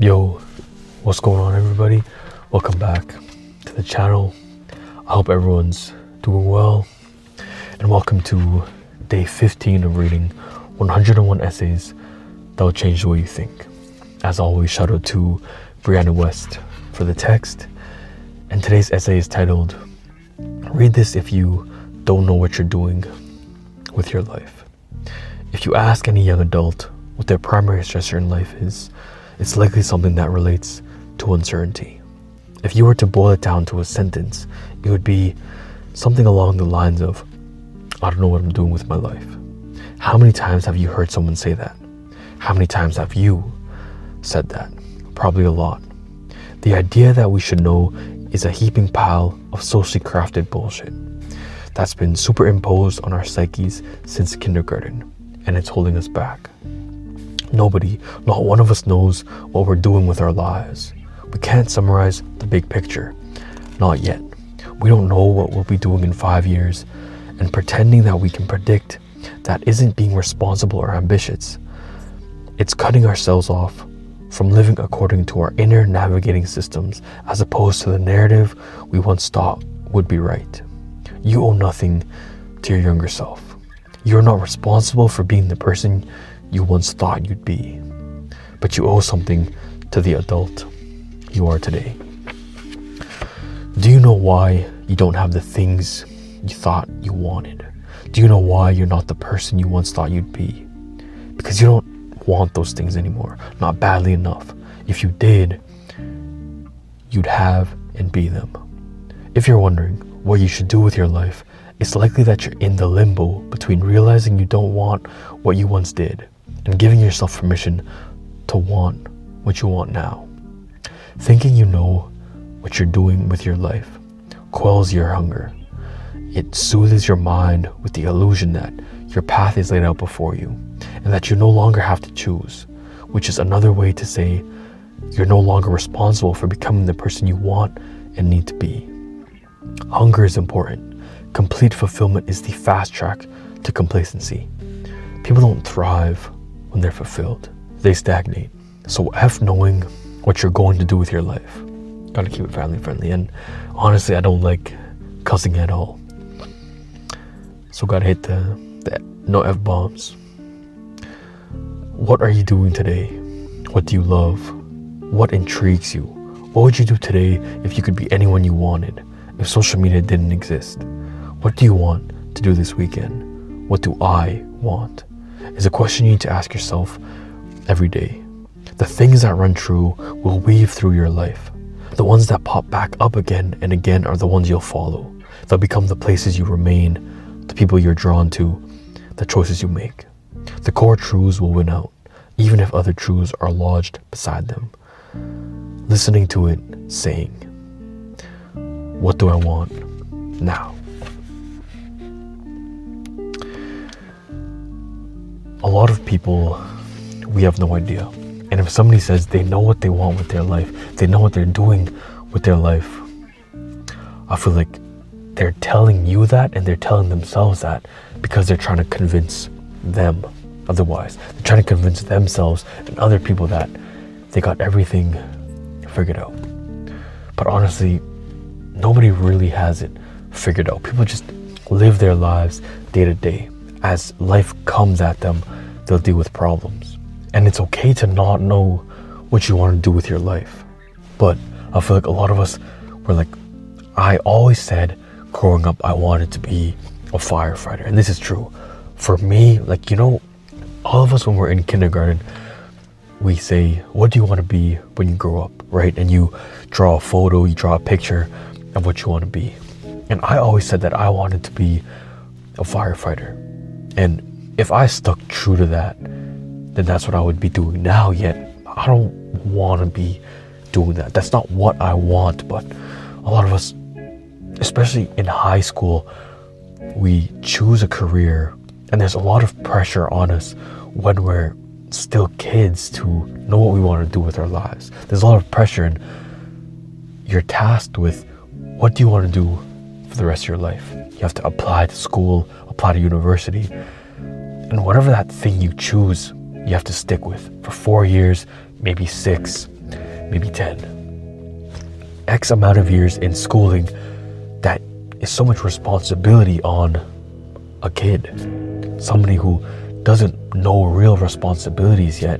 Yo, what's going on, everybody? Welcome back to the channel. I hope everyone's doing well, and welcome to day 15 of reading 101 essays that will change the way you think. As always, shout out to Brianna West for the text, and today's essay is titled, "Read this if you don't know what you're doing with your life." If you ask any young adult what their primary stressor in life is, it's likely something that relates to uncertainty. If you were to boil it down to a sentence, it would be something along the lines of, "I don't know what I'm doing with my life." How many times have you heard someone say that? How many times have you said that? Probably a lot. The idea that we should know is a heaping pile of socially crafted bullshit that's been superimposed on our psyches since kindergarten, and it's holding us back. Nobody, not one of us knows what we're doing with our lives. We can't summarize the big picture. Not yet. We don't know what we'll be doing in 5 years, and pretending that we can predict that isn't being responsible or ambitious. It's cutting ourselves off from living according to our inner navigating systems as opposed to the narrative we once thought would be right. You owe nothing to your younger self. You're not responsible for being the person you once thought you'd be, but you owe something to the adult you are today. Do you know why you don't have the things you thought you wanted? Do you know why you're not the person you once thought you'd be? Because you don't want those things anymore, not badly enough. If you did, you'd have and be them. If you're wondering what you should do with your life, it's likely that you're in the limbo between realizing you don't want what you once did and giving yourself permission to want what you want now. Thinking you know what you're doing with your life quells your hunger. It soothes your mind with the illusion that your path is laid out before you and that you no longer have to choose, which is another way to say you're no longer responsible for becoming the person you want and need to be. Hunger is important. Complete fulfillment is the fast track to complacency. People don't thrive when they're fulfilled. They stagnate. So F knowing what you're going to do with your life. Gotta keep it family friendly. And honestly, I don't like cussing at all. So gotta hit the no F-bombs. What are you doing today? What do you love? What intrigues you? What would you do today if you could be anyone you wanted? If social media didn't exist? What do you want to do this weekend? What do I want? Is a question you need to ask yourself every day. The things that run true will weave through your life. The ones that pop back up again and again are the ones you'll follow. They'll become the places you remain, the people you're drawn to, the choices you make. The core truths will win out, even if other truths are lodged beside them. Listening to it, saying, "What do I want now?" A lot of people, we have no idea. And if somebody says they know what they want with their life, they know what they're doing with their life, I feel like they're telling you that and they're telling themselves that because they're trying to convince them otherwise. They're trying to convince themselves and other people that they got everything figured out. But honestly, nobody really has it figured out. People just live their lives day to day. As life comes at them, they'll deal with problems. And it's okay to not know what you want to do with your life. But I feel like a lot of us were like, I always said growing up I wanted to be a firefighter. And this is true. For me, like, all of us when we're in kindergarten, we say, what do you want to be when you grow up, right? And you draw a photo, you draw a picture of what you want to be. And I always said that I wanted to be a firefighter. And if I stuck true to that, then that's what I would be doing now. Yet I don't want to be doing that. That's not what I want. But a lot of us, especially in high school, we choose a career and there's a lot of pressure on us when we're still kids to know what we want to do with our lives. There's a lot of pressure, and you're tasked with, what do you want to do for the rest of your life? You have to apply to school, apply to university, and whatever that thing you choose, you have to stick with for 4 years, maybe 6. maybe 10. X amount of years in schooling, that is so much responsibility on a kid. Somebody who doesn't know real responsibilities yet.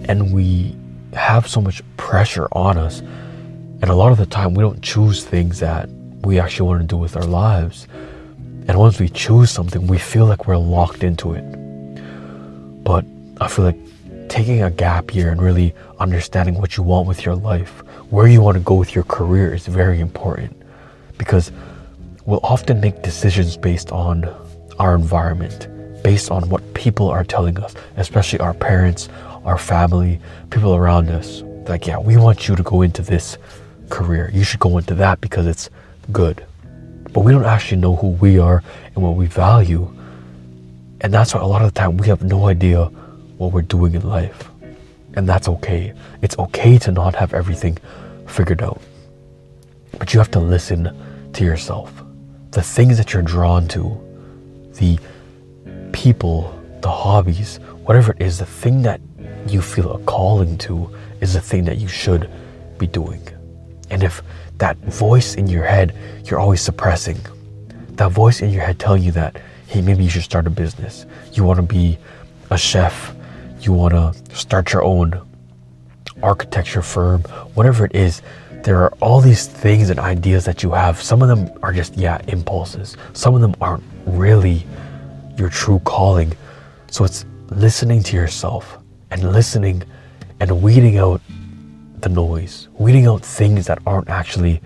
And we have so much pressure on us. And a lot of the time we don't choose things that we actually want to do with our lives. And once we choose something, we feel like we're locked into it. But I feel like taking a gap year and really understanding what you want with your life, where you want to go with your career, is very important. Because we'll often make decisions based on our environment, based on what people are telling us, especially our parents, our family, people around us. Like, yeah, we want you to go into this career. You should go into that because it's good. But we don't actually know who we are and what we value. And that's why a lot of the time we have no idea what we're doing in life. And that's okay. It's okay to not have everything figured out. But you have to listen to yourself. The things that you're drawn to, the people, the hobbies, whatever it is, the thing that you feel a calling to is the thing that you should be doing. And if that voice in your head, you're always suppressing, that voice in your head telling you that, hey, maybe you should start a business. You want to be a chef. You want to start your own architecture firm, whatever it is. There are all these things and ideas that you have. Some of them are just, impulses. Some of them aren't really your true calling. So it's listening to yourself and listening and weeding out the noise, weeding out things that aren't actually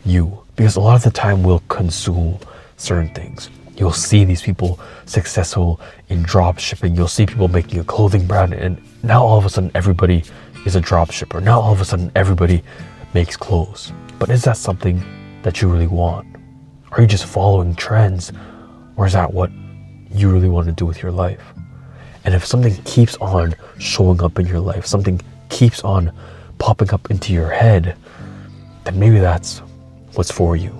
you. Because a lot of the time we'll consume certain things. You'll see these people successful in drop shipping. You'll see people making a clothing brand, and now all of a sudden everybody is a drop shipper. Now all of a sudden everybody makes clothes. But is that something that you really want? Are you just following trends? Or is that what you really want to do with your life? And if something keeps on showing up in your life, something keeps on popping up into your head, then maybe that's what's for you.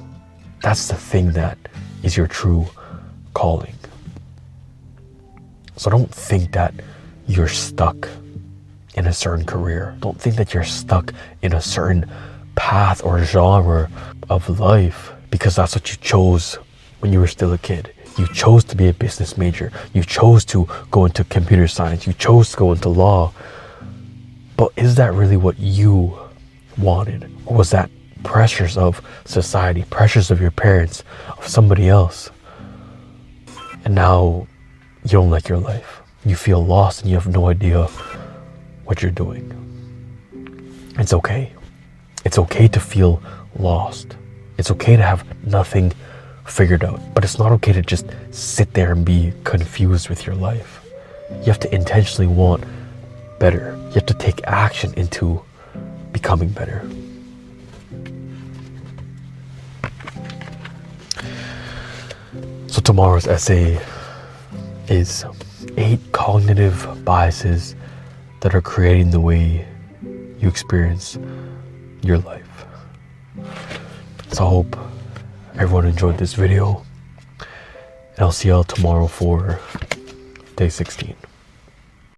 That's the thing that is your true calling. So don't think that you're stuck in a certain career. Don't think that you're stuck in a certain path or genre of life because that's what you chose when you were still a kid. You chose to be a business major. You chose to go into computer science. You chose to go into law. But is that really what you wanted? Or was that pressures of society, pressures of your parents, of somebody else? And now you don't like your life. You feel lost and you have no idea what you're doing. It's okay. It's okay to feel lost. It's okay to have nothing figured out. But it's not okay to just sit there and be confused with your life. You have to intentionally want better. You have to take action into becoming better. So tomorrow's essay is 8 cognitive biases that are creating the way you experience your life. So I hope everyone enjoyed this video, and I'll see y'all tomorrow for day 16.